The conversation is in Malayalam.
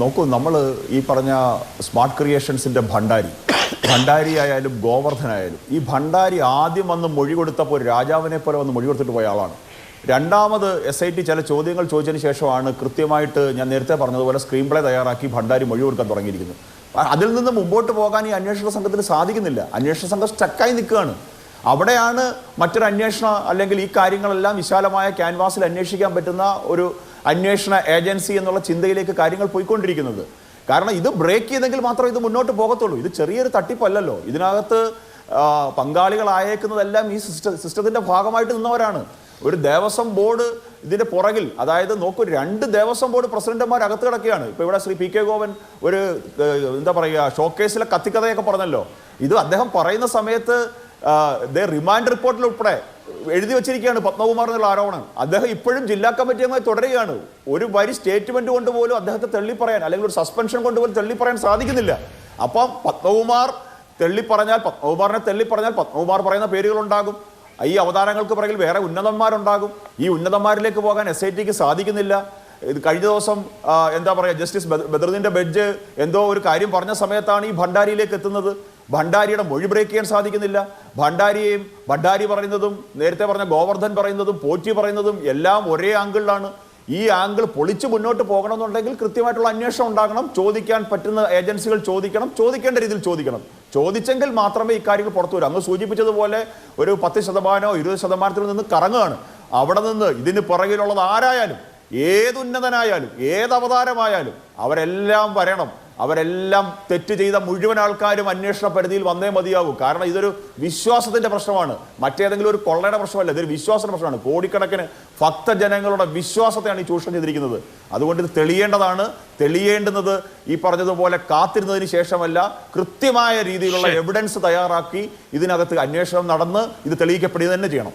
നോക്കൂ, നമ്മൾ ഈ പറഞ്ഞ സ്മാർട്ട് ക്രിയേഷൻസിൻ്റെ ഭണ്ഡാരി ആയാലും ഗോവർദ്ധനായാലും, ഈ ഭണ്ഡാരി ആദ്യം വന്ന് മൊഴി കൊടുത്തപ്പോൾ ഒരു രാജാവിനെ പോലെ വന്ന് മൊഴി കൊടുത്തിട്ട് പോയ ആളാണ്. രണ്ടാമത് SIT ചില ചോദ്യങ്ങൾ ചോദിച്ചതിന് ശേഷമാണ് കൃത്യമായിട്ട് ഞാൻ നേരത്തെ പറഞ്ഞതുപോലെ സ്ക്രീൻ പ്ലേ തയ്യാറാക്കി ഭണ്ഡാരി മൊഴി കൊടുക്കാൻ തുടങ്ങിയിരിക്കുന്നത്. അതിൽ നിന്ന് മുമ്പോട്ട് പോകാൻ ഈ അന്വേഷണ സംഘത്തിന് സാധിക്കുന്നില്ല. അന്വേഷണ സംഘം സ്റ്റക്കായി നിൽക്കുകയാണ്. അവിടെയാണ് മറ്റൊരു അല്ലെങ്കിൽ ഈ കാര്യങ്ങളെല്ലാം വിശാലമായ ക്യാൻവാസിൽ അന്വേഷിക്കാൻ പറ്റുന്ന ഒരു അന്വേഷണ ഏജൻസി എന്നുള്ള ചിന്തയിലേക്ക് കാര്യങ്ങൾ പോയിക്കൊണ്ടിരിക്കുന്നത്. കാരണം ഇത് ബ്രേക്ക് ചെയ്തെങ്കിൽ മാത്രമേ ഇത് മുന്നോട്ട് പോകത്തുള്ളൂ. ഇത് ചെറിയൊരു തട്ടിപ്പല്ലല്ലോ. ഇതിനകത്ത് പങ്കാളികളായേക്കുന്നതെല്ലാം ഈ സിസ്റ്റത്തിൻ്റെ ഭാഗമായിട്ട് നിന്നവരാണ്. ഒരു ദേവസ്വം ബോർഡ് ഇതിൻ്റെ പുറകിൽ, അതായത് നോക്കൂ, 2 ദേവസ്വം ബോർഡ് പ്രസിഡന്റുമാർ അകത്ത് കിടക്കുകയാണ്. ഇപ്പോൾ ഇവിടെ ശ്രീ PK ഗോപൻ ഒരു എന്താ പറയുക ഷോക്കേസിലെ കത്തിക്കഥയൊക്കെ പറഞ്ഞല്ലോ. ഇത് അദ്ദേഹം പറയുന്ന സമയത്ത് റിമാൻഡ് റിപ്പോർട്ടിൽ ഉൾപ്പെടെ എഴുതി വെച്ചിരിക്കുകയാണ് പത്മകുമാർ എന്നുള്ള ആരോപണം. അദ്ദേഹം ഇപ്പോഴും ജില്ലാ കമ്മിറ്റി അംഗമായി തുടരുകയാണ്. ഒരു വരി സ്റ്റേറ്റ്മെന്റ് കൊണ്ട് പോലും അദ്ദേഹത്തെ തള്ളിപ്പറയാൻ, അല്ലെങ്കിൽ ഒരു സസ്പെൻഷൻ കൊണ്ട് പോലും തള്ളിപ്പറയാൻ സാധിക്കുന്നില്ല. അപ്പം പത്മകുമാറിനെ തള്ളിപ്പറഞ്ഞാൽ പത്മകുമാർ പറയുന്ന പേരുകളുണ്ടാകും. ഈ അവതാരങ്ങൾക്ക് പുറകിൽ വേറെ ഉന്നതന്മാരുണ്ടാകും. ഈ ഉന്നതന്മാരിലേക്ക് പോകാൻ SITക്ക് സാധിക്കുന്നില്ല. ഇത് കഴിഞ്ഞ ദിവസം എന്താ പറയുക, ജസ്റ്റിസ് ബദറുദ്ദീൻ്റെ ബെഞ്ച് എന്തോ ഒരു കാര്യം പറഞ്ഞ സമയത്താണ് ഈ ഭണ്ഡാരിയിലേക്ക് എത്തുന്നത്. ഭണ്ഡാരിയുടെ മൊഴി ബ്രേക്ക് ചെയ്യാൻ സാധിക്കുന്നില്ല. ഭണ്ഡാരി പറയുന്നതും നേരത്തെ പറഞ്ഞ ഗോവർദ്ധൻ പറയുന്നതും പോറ്റി പറയുന്നതും എല്ലാം ഒരേ ആംഗിളിലാണ്. ഈ ആംഗിൾ പൊളിച്ച് മുന്നോട്ട് പോകണമെന്നുണ്ടെങ്കിൽ കൃത്യമായിട്ടുള്ള അന്വേഷണം ഉണ്ടാകണം. ചോദിക്കാൻ പറ്റുന്ന ഏജൻസികൾ ചോദിക്കണം, ചോദിക്കേണ്ട രീതിയിൽ ചോദിക്കണം. ചോദിച്ചെങ്കിൽ മാത്രമേ ഇക്കാര്യങ്ങൾ പുറത്തു വരൂ. അങ്ങ് സൂചിപ്പിച്ചതുപോലെ ഒരു 10% 20% നിന്ന് കറങ്ങുകയാണ്. അവിടെ നിന്ന് ഇതിന് പുറകിലുള്ളത് ആരായാലും, ഏതുന്നതനായാലും, ഏതവതാരമായാലും അവരെല്ലാം വരണം. അവരെല്ലാം തെറ്റ് ചെയ്ത മുഴുവൻ ആൾക്കാരും അന്വേഷണ പരിധിയിൽ വന്നേ മതിയാകൂ. കാരണം ഇതൊരു വിശ്വാസത്തിന്റെ പ്രശ്നമാണ്, മറ്റേതെങ്കിലും ഒരു കൊള്ളയുടെ പ്രശ്നമല്ല. ഇതൊരു വിശ്വാസത്തിന്റെ പ്രശ്നമാണ്. കോടിക്കണക്കിന് ഭക്തജനങ്ങളുടെ വിശ്വാസത്തെയാണ് ഈ ചൂഷണം ചെയ്തിരിക്കുന്നത്. അതുകൊണ്ട് ഇത് തെളിയേണ്ടുന്നത് ഈ പറഞ്ഞതുപോലെ കാത്തിരുന്നതിന് ശേഷമല്ല, കൃത്യമായ രീതിയിലുള്ള എവിഡൻസ് തയ്യാറാക്കി ഇതിനകത്ത് അന്വേഷണം നടന്ന് ഇത് തെളിയിക്കപ്പെടുക തന്നെ ചെയ്യണം.